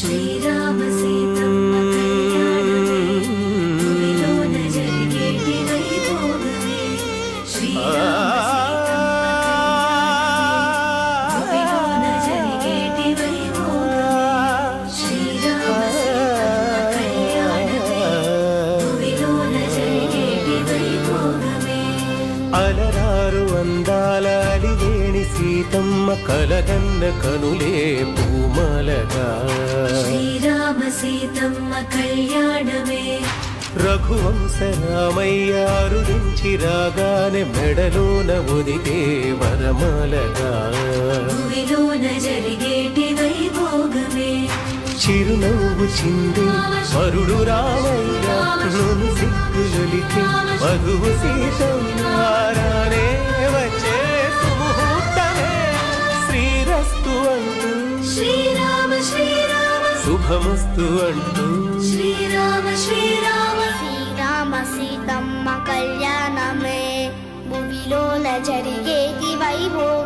శ్రీరామ సీతమ్మ కళ్యాణమే భూమిలోన జరిగేటి వైభోగమే శ్రీరామ భూమిలోన జరిగేటి వైభోగమే శ్రీరామ సీతమ్మ కళ్యాణమే భూమిలోన జరిగేటి వైభోగమే అలరారు అందాల అలివేణి సీతమ్మ కలగన్న కనులే పూమలగా శ్రీరామ సీతమ్మ కళ్యాణమే రఘువంశ రామయ్య అరుదించి రాగానే మెడలోన ఒదిగే వరమాలగా భూమిలోన జరిగేటి వైభోగమే చిరునవ్వు చింది వరుడు రామయ్య నన్ను సిగ్గులొలికి మధువు సీతమ్మారానే వచ్చే సుముహూర్తమే శ్రీరస్తు అంటూ శ్రీరామ శ్రీరామ శుభమస్తు అంటూ శ్రీరామ శ్రీరామ శ్రీరామ సీతమ్మ కళ్యాణమే భూమిలోన జరిగేటి వైభోగమే